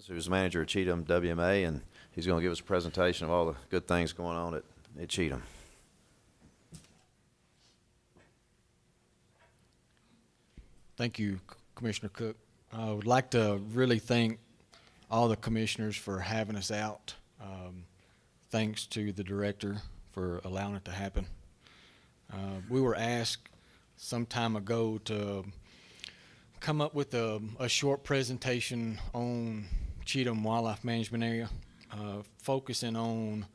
who's manager of Cheatham WMA, and he's going to give us a presentation of all the good things going on at Cheatham. Thank you, Commissioner Cook. I would like to really thank all the commissioners for having us out. Thanks to the director for allowing it to happen. We were asked some time ago to come up with a short presentation on Cheatham Wildlife Management Area, focusing on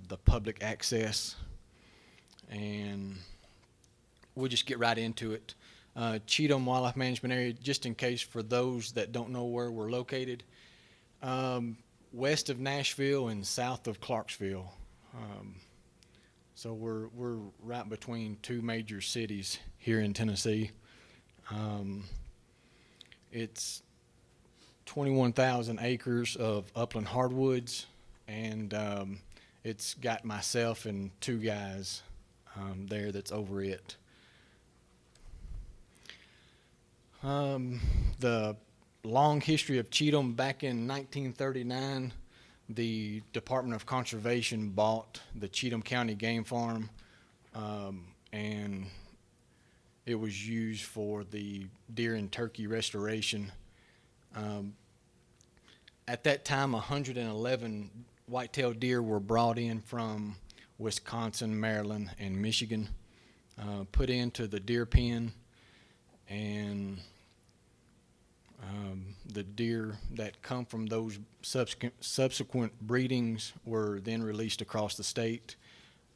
the public access, and we'll just get right into it. Cheatham Wildlife Management Area, just in case for those that don't know where we're located, west of Nashville and south of Clarksville. So we're right between two major cities here in Tennessee. It's 21,000 acres of upland hardwoods, and it's got myself and two guys there that's over it. The long history of Cheatham: back in 1939, the Department of Conservation bought the Cheatham County Game Farm, and it was used for the deer and turkey restoration. At that time, 111 white-tailed deer were brought in from Wisconsin, Maryland, and Michigan, put into the deer pen, and the deer that come from those subsequent breedings were then released across the state.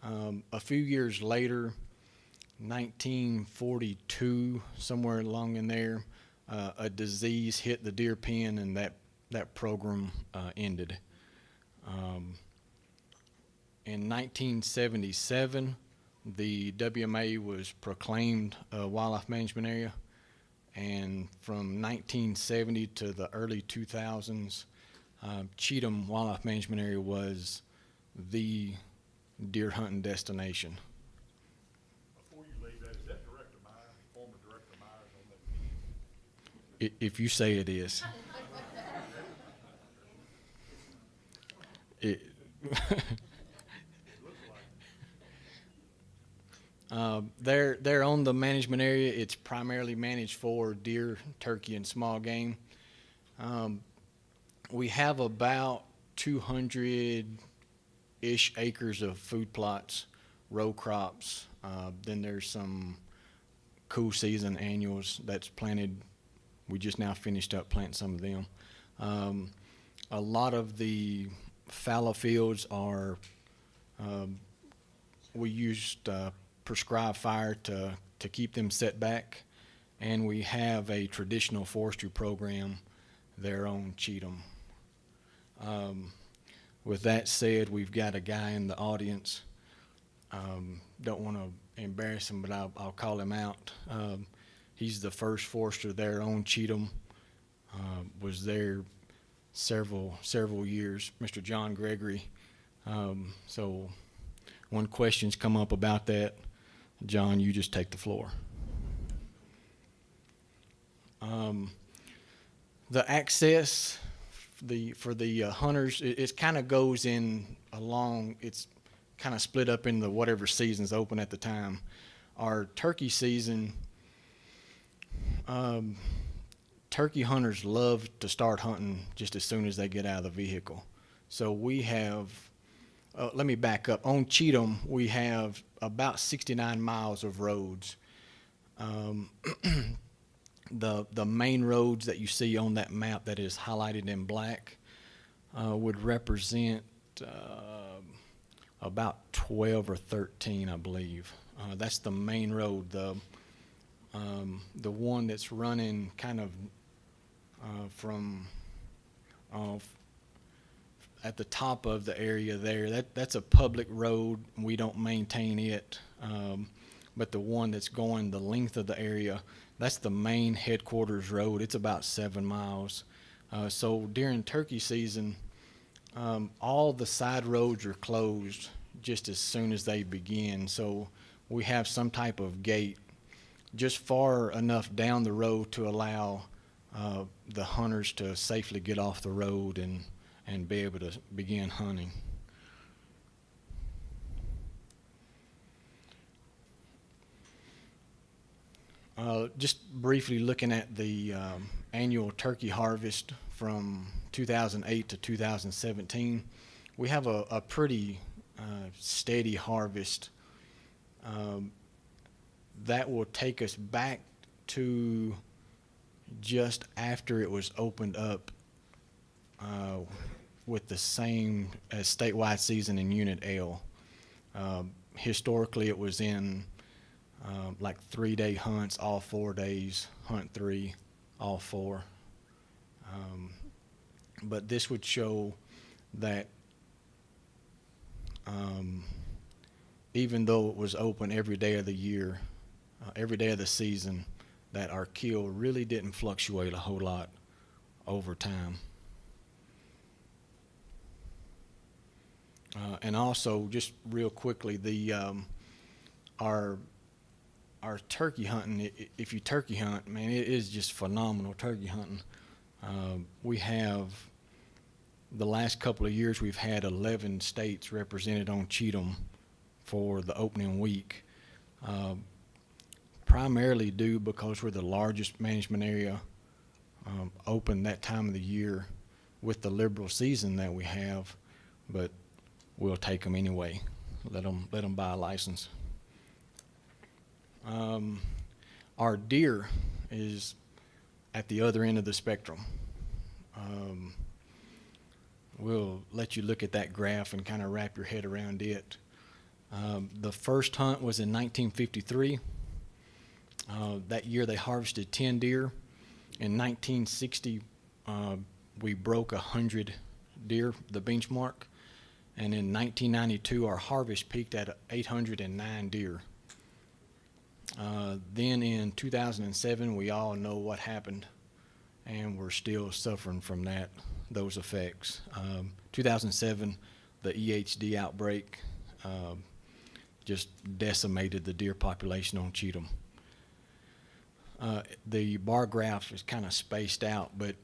A few years later, 1942, somewhere along in there, a disease hit the deer pen, and that program ended. In 1977, the WMA was proclaimed a wildlife management area, and from 1970 to the early 2000s, Cheatham Wildlife Management Area was the deer hunting destination. Before you leave that, is that Director Myers, former Director Myers on that? If you say it is. It they're on the management area. It's primarily managed for deer, turkey, and small game. We have about 200-ish acres of food plots, row crops. Then there's some cool season annuals that's planted. We just now finished up planting some of them. A lot of the fallow fields are, we used prescribed fire to keep them set back, and we have a traditional forestry program there on Cheatham. With that said, we've got a guy in the audience. Don't want to embarrass him, but I'll call him out. He's the first forester there on Cheatham. Was there several years, Mr. John Gregory. So when questions come up about that, John, you just take the floor. The access for the hunters, it kind of goes in along, it's kind of split up into whatever season's open at the time. Our turkey season, turkey hunters love to start hunting just as soon as they get out of the vehicle. So we have, let me back up. On Cheatham, we have about 69 miles of roads. The main roads that you see on that map that is highlighted in black would represent about 12 or 13, I believe. That's the main road. The one that's running kind of from at the top of the area there, that's a public road. We don't maintain it, but the one that's going the length of the area, that's the main headquarters road. It's about 7 miles. So during turkey season, all the side roads are closed just as soon as they begin. So we have some type of gate just far enough down the road to allow the hunters to safely get off the road and be able to begin hunting. Just briefly looking at the annual turkey harvest from 2008 to 2017, we have a pretty steady harvest. That will take us back to just after it was opened up with the same as statewide season in Unit L. Historically, it was in like 3-day hunts, all 4 days, hunt 3, all 4. But this would show that even though it was open every day of the year, every day of the season, that our kill really didn't fluctuate a whole lot over time. And also, just real quickly, our turkey hunting, if you turkey hunt, man, it is just phenomenal turkey hunting. We have, the last couple of years, we've had 11 states represented on Cheatham for the opening week. Primarily due because we're the largest management area open that time of the year with the liberal season that we have, but we'll take them anyway. Let them buy a license. Our deer is at the other end of the spectrum. We'll let you look at that graph and kind of wrap your head around it. The first hunt was in 1953. That year they harvested 10 deer. In 1960, we broke 100 deer, the benchmark. And in 1992, our harvest peaked at 809 deer. Then in 2007, we all know what happened, and we're still suffering from those effects. 2007, the EHD outbreak just decimated the deer population on Cheatham. The bar graph is kind of spaced out, but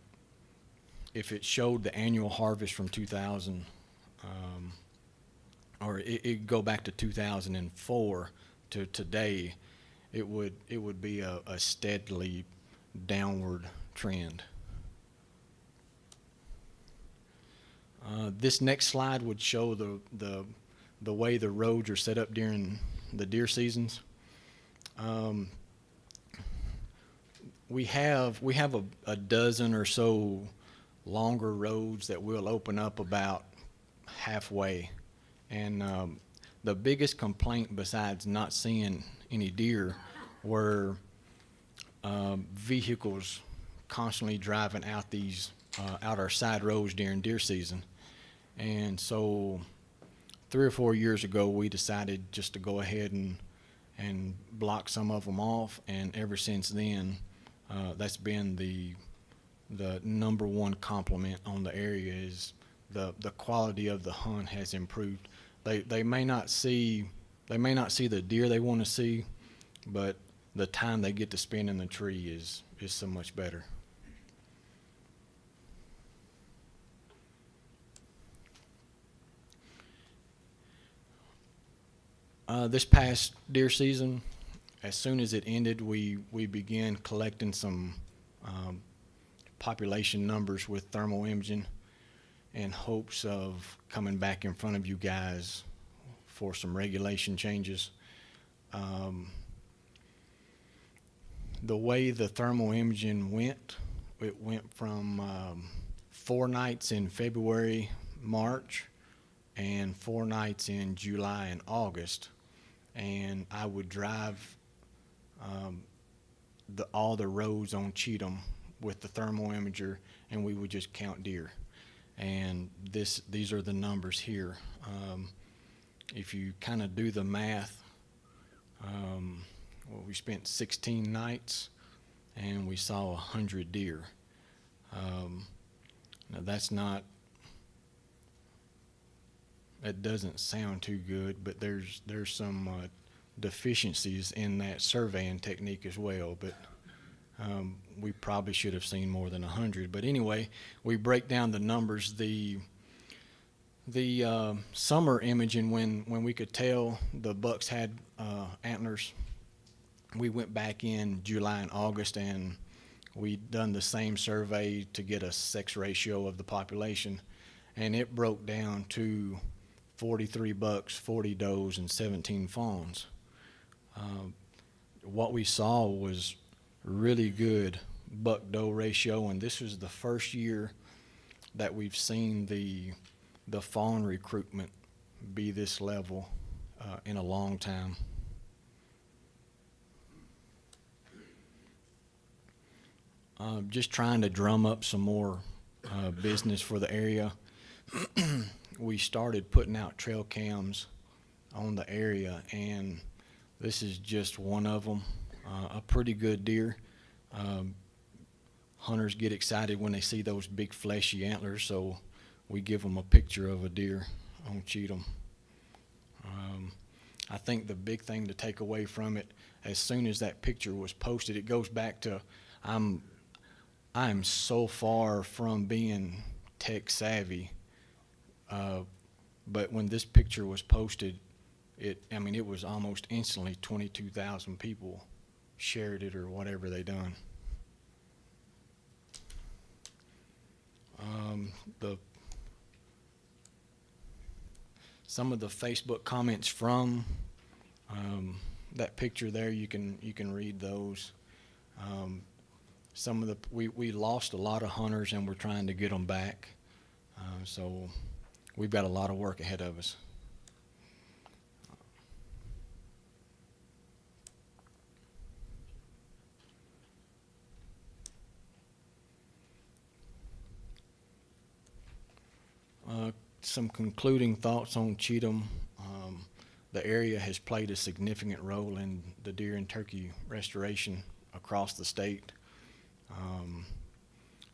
if it showed the annual harvest from 2000, or it go back to 2004 to today, it would be a steadily downward trend. This next slide would show the way the roads are set up during the deer seasons. We have a dozen or so longer roads that we'll open up about halfway, and the biggest complaint, besides not seeing any deer, were vehicles constantly driving out out our side roads during deer season. And so 3 or 4 years ago, we decided just to go ahead and block some of them off, and ever since then, that's been the number one compliment on the area is the quality of the hunt has improved. They may not see the deer they want to see, but the time they get to spend in the tree is so much better. This past deer season, as soon as it ended, we began collecting some population numbers with thermal imaging in hopes of coming back in front of you guys for some regulation changes. The way the thermal imaging went, it went from 4 nights in February, March, and 4 nights in July and August. And I would drive all the roads on Cheatham with the thermal imager, and we would just count deer. And these are the numbers here. If you kind of do the math, we spent 16 nights and we saw 100 deer. Now that doesn't sound too good, but there's some deficiencies in that surveying technique as well. But We probably should have seen more than 100. But anyway, we break down the numbers. The summer imaging, when we could tell the bucks had antlers, we went back in July and August, and we done the same survey to get a sex ratio of the population, and it broke down to 43 bucks, 40 does, and 17 fawns. What we saw was really good buck-doe ratio, and this was the first year that we've seen the fawn recruitment be this level in a long time. Just trying to drum up some more business for the area. We started putting out trail cams on the area, and this is just one of them. A pretty good deer. Hunters get excited when they see those big fleshy antlers, so we give them a picture of a deer on Cheatham. I think the big thing to take away from it, as soon as that picture was posted, it goes back to I'm so far from being tech savvy, but when this picture was posted, it was almost instantly 22,000 people shared it or whatever they done. Some of the Facebook comments from that picture there, you can read those. Some of we lost a lot of hunters, and we're trying to get them back. So we've got a lot of work ahead of us. Some concluding thoughts on Cheatham. The area has played a significant role in the deer and turkey restoration across the state.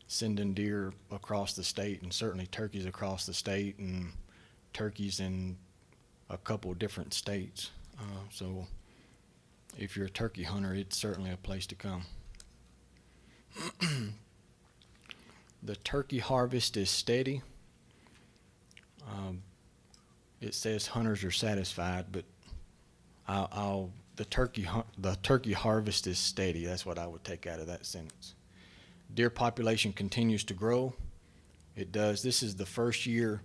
Sending deer across the state, and certainly turkeys across the state, and turkeys in a couple of different states. So if you're a turkey hunter, it's certainly a place to come. The turkey harvest is steady. It says hunters are satisfied, but the turkey harvest is steady. That's what I would take out of that sentence. Deer population continues to grow. It does. This is the first year.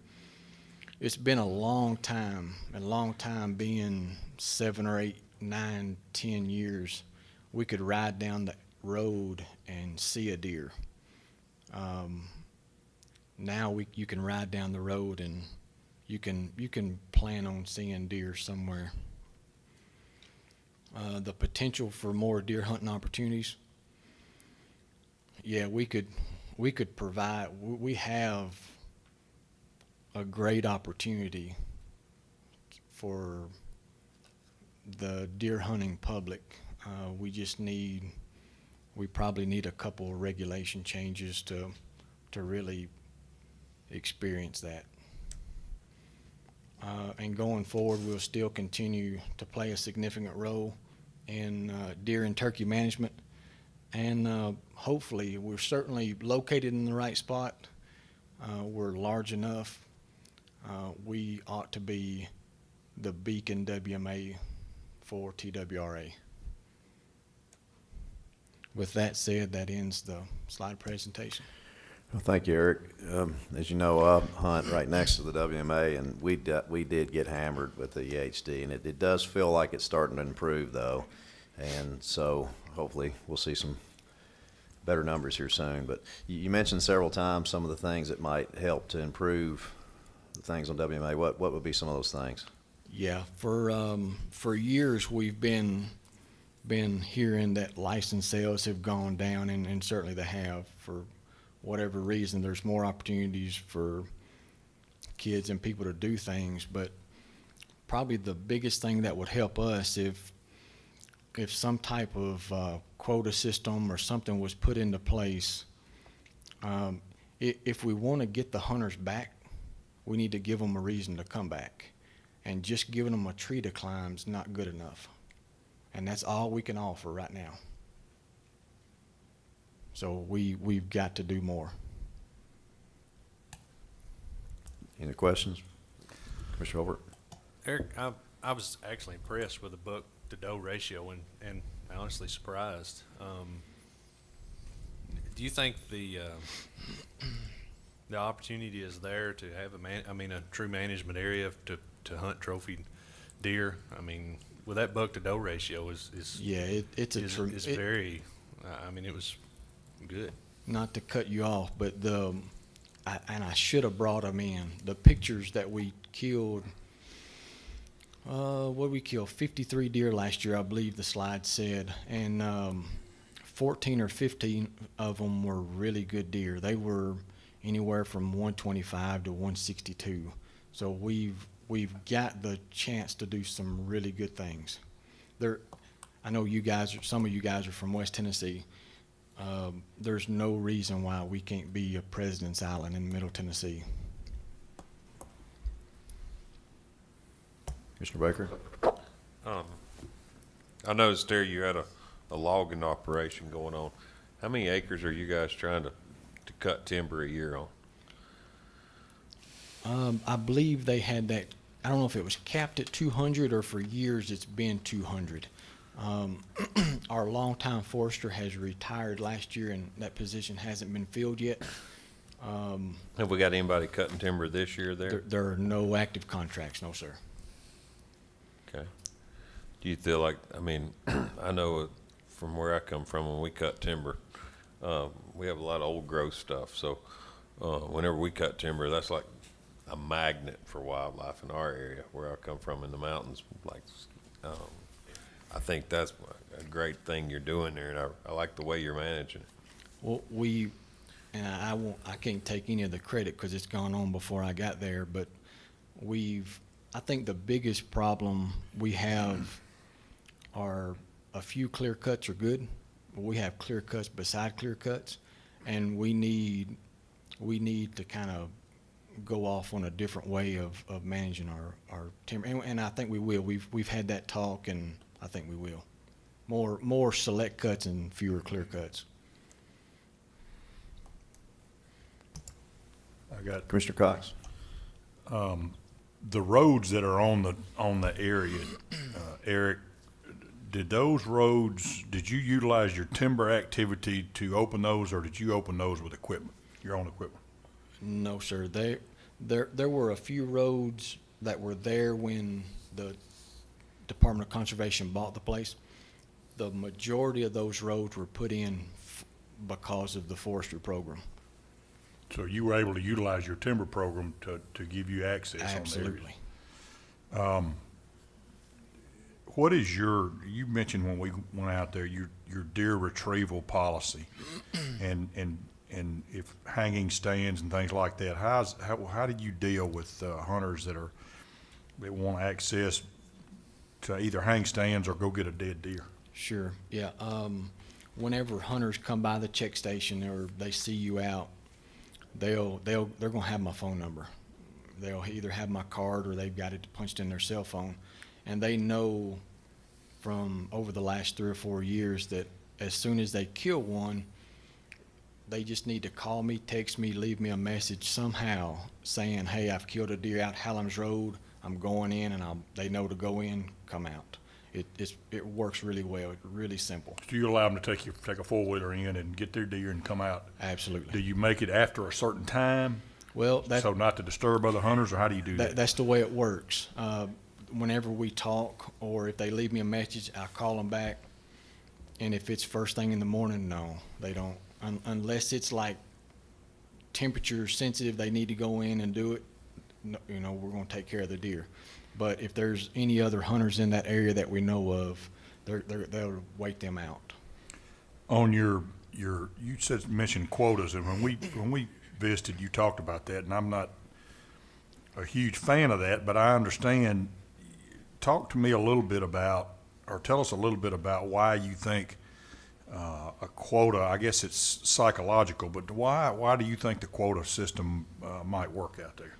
It's been a long time being 7 or 8, 9, 10 years. We could ride down the road and see a deer. Now you can ride down the road and you can plan on seeing deer somewhere. The potential for more deer hunting opportunities. Yeah, we could provide. We have a great opportunity for the deer hunting public. We probably need a couple of regulation changes to really experience that. And going forward, we'll still continue to play a significant role in deer and turkey management. And hopefully, we're certainly located in the right spot. We're large enough. We ought to be the beacon WMA for TWRA. With that said, that ends the slide presentation. Well, thank you, Eric. As you know, I hunt right next to the WMA, and we did get hammered with the EHD, and it does feel like it's starting to improve, though. And so hopefully we'll see some better numbers here soon. But you mentioned several times some of the things that might help to improve the things on WMA. What would be some of those things? Yeah, for years we've been hearing that license sales have gone down, and certainly they have. For whatever reason, there's more opportunities for kids and people to do things. But probably the biggest thing that would help us if some type of quota system or something was put into place. If we want to get the hunters back, we need to give them a reason to come back. And just giving them a tree to climb is not good enough. And that's all we can offer right now. So we've got to do more. Any questions? Commissioner Holbert? Eric, I was actually impressed with the book to doe ratio and honestly surprised. Do you think the opportunity is there to have a true management area to hunt trophy deer? I mean, with that buck to doe ratio is Yeah, it's very, it was good. not to cut you off, but I should have brought them in. The pictures that we killed, what did we kill? 53 deer last year, I believe the slide said, and 14 or 15 of them were really good deer. They were anywhere from 125 to 162. So we've got the chance to do some really good things. I know some of you guys are from West Tennessee. There's no reason why we can't be a President's Island in Middle Tennessee. Commissioner Baker? I noticed there you had a logging operation going on. How many acres are you guys trying to cut timber a year on? I believe they had that, I don't know if it was capped at 200 or for years it's been 200. Our longtime forester has retired last year and that position hasn't been filled yet. Have we got anybody cutting timber this year there? There are no active contracts, no sir. Okay. Do you feel like, I know from where I come from, when we cut timber, we have a lot of old growth stuff. So whenever we cut timber, that's like a magnet for wildlife in our area where I come from in the mountains. I think that's a great thing you're doing there, and I like the way you're managing it. Well, I can't take any of the credit because it's gone on before I got there, but I think the biggest problem we have are a few clear cuts are good, but we have clear cuts beside clear cuts, and we need to kind of go off on a different way of managing our timber, and I think we will. We've had that talk, and I think we will. More select cuts and fewer clear cuts. I got Commissioner Cox? the roads that are on the area, Eric, did those roads, did you utilize your timber activity to open those, or did you open those with equipment, your own equipment? No, sir. There were a few roads that were there when the Department of Conservation bought the place. The majority of those roads were put in because of the forestry program. So you were able to utilize your timber program to give you access on the areas? Absolutely. What is you mentioned when we went out there, your deer retrieval policy, and if hanging stands and things like that, how do you deal with hunters that want access to either hang stands or go get a dead deer? Sure. Yeah. Whenever hunters come by the check station or they see you out, they're gonna have my phone number. They'll either have my card or they've got it punched in their cell phone, and they know from over the last 3 or 4 years that as soon as they kill one, they just need to call me, text me, leave me a message somehow saying, "Hey, I've killed a deer out Hallam's Road. I'm going in," and they know to go in, come out. It works really well. It's really simple. Do you allow them to take a four-wheeler in and get their deer and come out? Absolutely. Do you make it after a certain time, Well, so not to disturb other hunters, or how do you do that? That's the way it works. Whenever we talk, or if they leave me a message, I call them back. And if it's first thing in the morning, no, they don't. Unless it's like temperature sensitive, they need to go in and do it. No, we're going to take care of the deer. But if there's any other hunters in that area that we know of, they'll wait them out. On you mentioned quotas, and when we visited, you talked about that, and I'm not a huge fan of that, but I understand. Talk to me a little bit about, or tell us a little bit about why you think a quota, I guess it's psychological, but why do you think the quota system might work out there?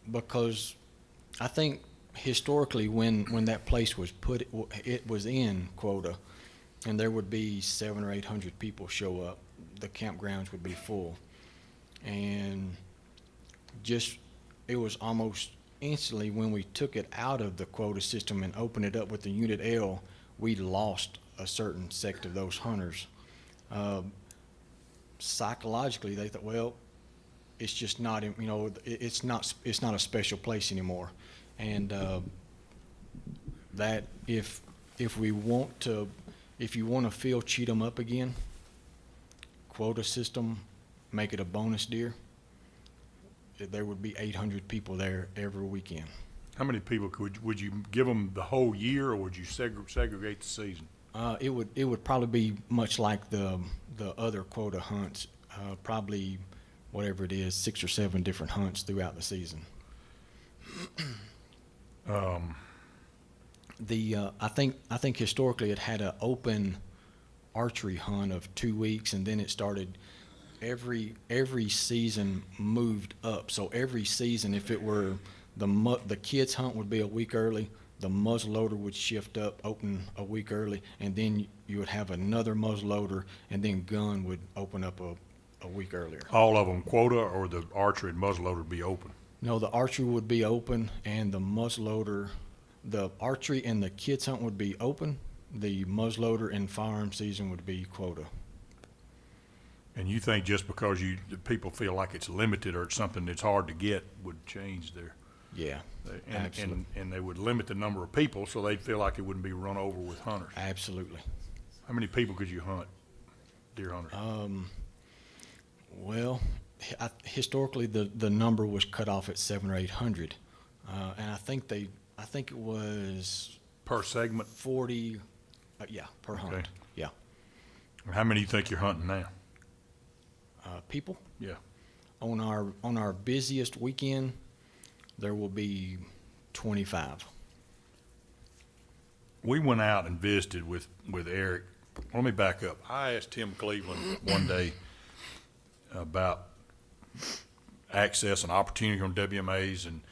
Because I think historically when that place was it was in quota, and there would be 700 or 800 people show up. The campgrounds would be full, and it was almost instantly when we took it out of the quota system and opened it up with the Unit L, we lost a certain sect of those hunters. Psychologically, they thought, well, it's just not, it's not a special place anymore, and that if you want to fill Cheatham up again, quota system, make it a bonus deer, there would be 800 people there every weekend. How many people would you give them the whole year, or would you segregate the season? It would probably be much like the other quota hunts, probably whatever it is, 6 or 7 different hunts throughout the season. I think historically it had an open archery hunt of 2 weeks, and then it started. Every season moved up. So every season, if it were the kids hunt would be a week early, the muzzleloader would shift up, open a week early, and then you would have another muzzleloader, and then gun would open up a week earlier. All of them quota, or the archery and muzzleloader would be open? No, the archery would be open, and the muzzleloader, the archery and the kids hunt would be open. The muzzleloader and firearm season would be quota. And you think just because the people feel like it's limited or it's something that's hard to get would change their? Yeah, absolutely. And they would limit the number of people so they'd feel like it wouldn't be run over with hunters. Absolutely. How many people could you hunt, deer hunters? Well, historically the number was cut off at 700 or 800, and I think it was Per segment? 40. Yeah, per Okay. hunt. Yeah. How many do you think you're hunting now? People Yeah. on our busiest weekend, there will be 25. We went out and visited with Eric. Let me back up. I asked Tim Cleveland one day about access and opportunity on WMAs and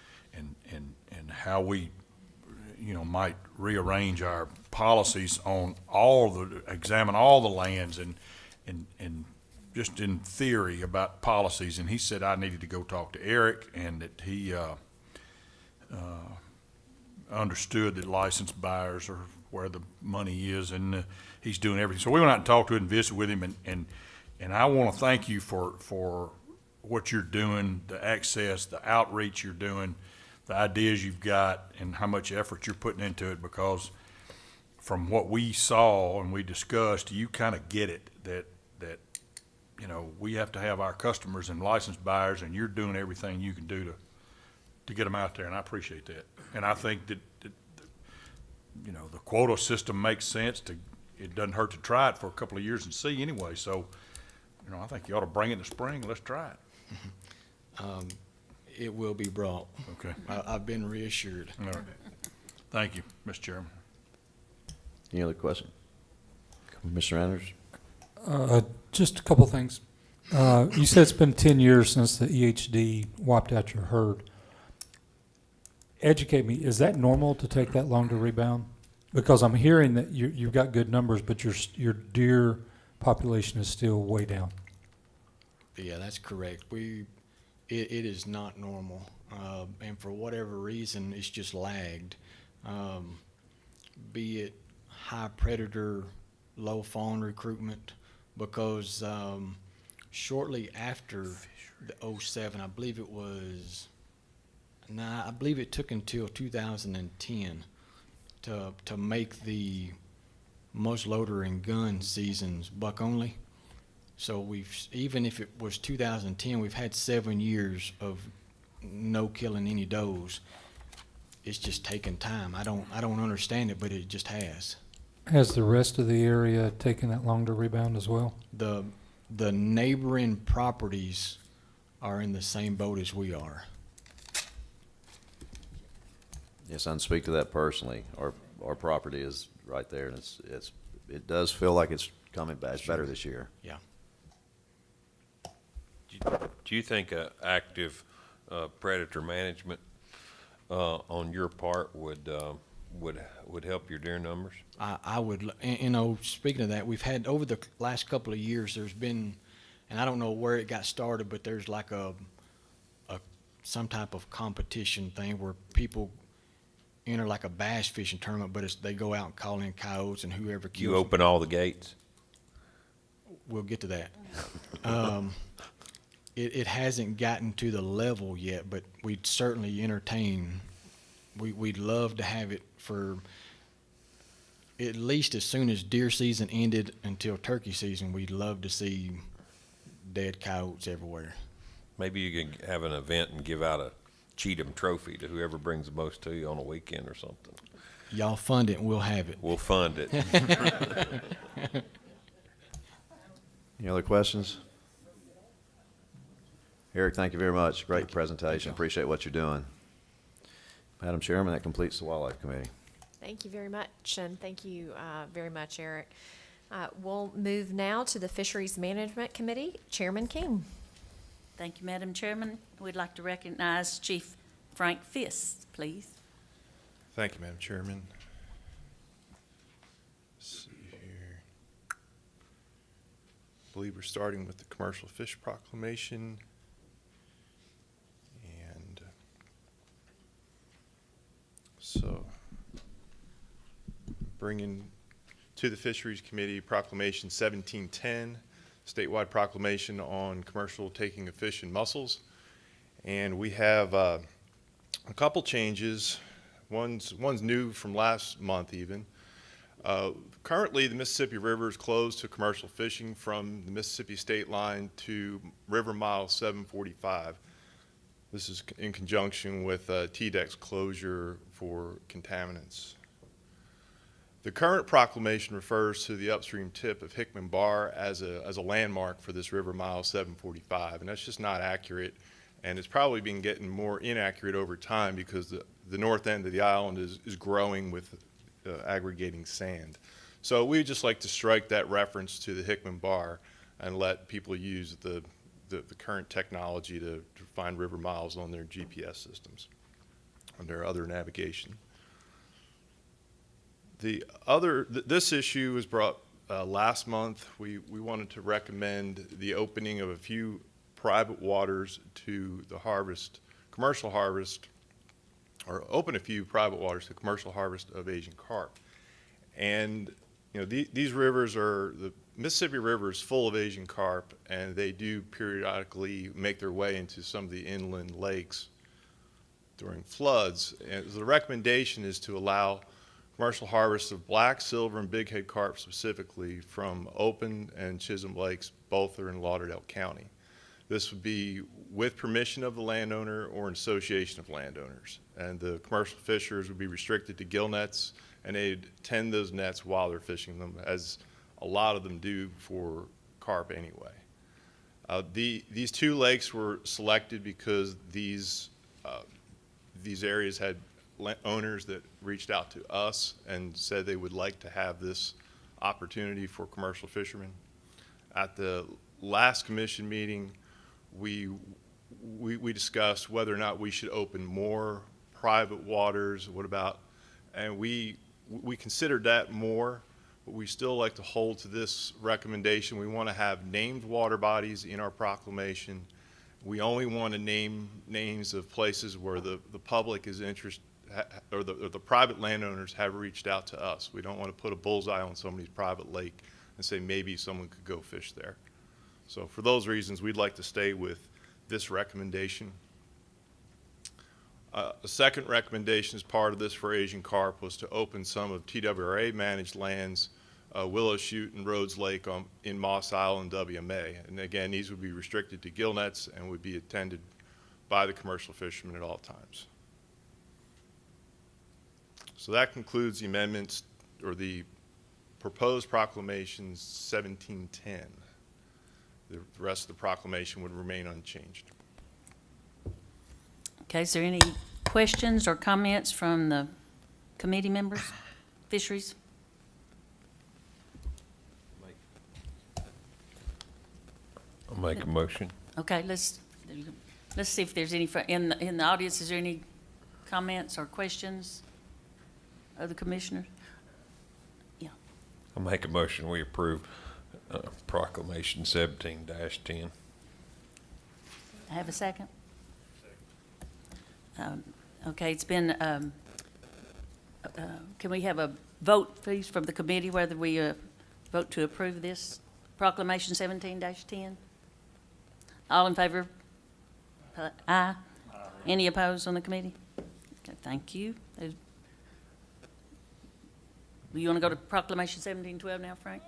how we, might rearrange our policies on examine all the lands and just in theory about policies. And he said I needed to go talk to Eric, and that he understood that licensed buyers are where the money is, and he's doing everything. So we went out and talked to him and visited with him, and I want to thank you for what you're doing, the access, the outreach you're doing, the ideas you've got, and how much effort you're putting into it, because from what we saw and we discussed, you kind of get it, that we have to have our customers and licensed buyers, and you're doing everything you can do to get them out there, and I appreciate that. And I think that the quota system makes sense. It doesn't hurt to try it for a couple of years and see anyway. So, I think you ought to bring it in the spring. Let's try it. It will be brought. Okay. I've been reassured. All right. Thank you, Mr. Chairman. Any other question? Commissioner Anders? Just a couple things. You said it's been 10 years since the EHD wiped out your herd. Educate me, is that normal to take that long to rebound? Because I'm hearing that you've got good numbers, but your deer population is still way down. Yeah, that's correct. It is not normal, and for whatever reason, it's just lagged. Be it high predator, low fawn recruitment, because shortly after the 07, I believe it took until 2010 to make the muzzleloader and gun seasons buck only. So even if it was 2010, we've had 7 years of no killing any does. It's just taken time. I don't understand it, but it just has. Has the rest of the area taken that long to rebound as well? The neighboring properties are in the same boat as we are. Yes, I can speak to that personally. Our property is right there, and it does feel like it's coming back. It's better this year. Yeah. Do you think active predator management on your part would would help your deer numbers? I would, you know, speaking of that, we've had, over the last couple of years, there's been, and I don't know where it got started, but there's like some type of competition thing where people enter like a bass fishing tournament, but they go out and call in coyotes, and whoever kills You them. open all the gates? We'll get to that. It hasn't gotten to the level yet, but we'd certainly entertain. We'd love to have it for at least as soon as deer season ended until turkey season. We'd love to see dead coyotes everywhere. Maybe you can have an event and give out a Cheatham trophy to whoever brings the most to you on a weekend or something. Y'all fund it and we'll have it. We'll fund it. Any other questions? Eric, thank you very much. Great presentation. Appreciate what you're doing. Madam Chairman, that completes the Wildlife Committee. Thank you very much, and thank you very much, Eric. We'll move now to the Fisheries Management Committee. Chairman King. Thank you, Madam Chairman. We'd like to recognize Chief Frank Fisk, please. Thank you, Madam Chairman. Let's see here. I believe we're starting with the Commercial Fish Proclamation. And so, bringing to the Fisheries Committee Proclamation 1710, statewide proclamation on commercial taking of fish and mussels. And we have a couple changes. One's new from last month even. Currently, the Mississippi River is closed to commercial fishing from the Mississippi state line to River Mile 745. This is in conjunction with TDEC's closure for contaminants. The current proclamation refers to the upstream tip of Hickman Bar as a landmark for this River Mile 745, and that's just not accurate, and it's probably been getting more inaccurate over time because the north end of the island is growing with aggregating sand. So we'd just like to strike that reference to the Hickman Bar and let people use the current technology to find river miles on their GPS systems, on their other navigation. This issue was brought last month. We wanted to recommend the opening of a few private waters to the commercial harvest, or open a few private waters to commercial harvest of Asian carp. And you know, these rivers the Mississippi River is full of Asian carp, and they do periodically make their way into some of the inland lakes during floods. And the recommendation is to allow commercial harvest of black, silver, and bighead carp specifically from Open and Chisholm Lakes. Both are in Lauderdale County. This would be with permission of the landowner or an association of landowners. And the commercial fishers would be restricted to gill nets, and they'd tend those nets while they're fishing them, as a lot of them do for carp anyway. These two lakes were selected because these areas had owners that reached out to us and said they would like to have this opportunity for commercial fishermen. At the last commission meeting, we discussed whether or not we should open more private waters. And we considered that more, but we still like to hold to this recommendation. We want to have named water bodies in our proclamation. We only want to name names of places where the public is interested, or the private landowners have reached out to us. We don't want to put a bullseye on somebody's private lake and say maybe someone could go fish there. So for those reasons, we'd like to stay with this recommendation. A second recommendation as part of this for Asian carp was to open some of TWRA managed lands, Willow Chute and Rhodes Lake in Moss Island, WMA. And again, these would be restricted to gill nets and would be attended by the commercial fishermen at all times. So that concludes the amendments, or the proposed proclamations 1710. The rest of the proclamation would remain unchanged. Okay, is there any questions or comments from the committee members? Fisheries? I'll make a motion. Okay, let's see if there's any, in the audience, is there any comments or questions? of the commissioners? Yeah. I'll make a motion, we approve Proclamation 17-10. Have a second? Okay, it's been, can we have a vote, please, from the committee, whether we vote to approve this Proclamation 17-10? All in favor? Aye. Any opposed on the committee? Okay, thank you. You want to go to Proclamation 1712 now, Frank?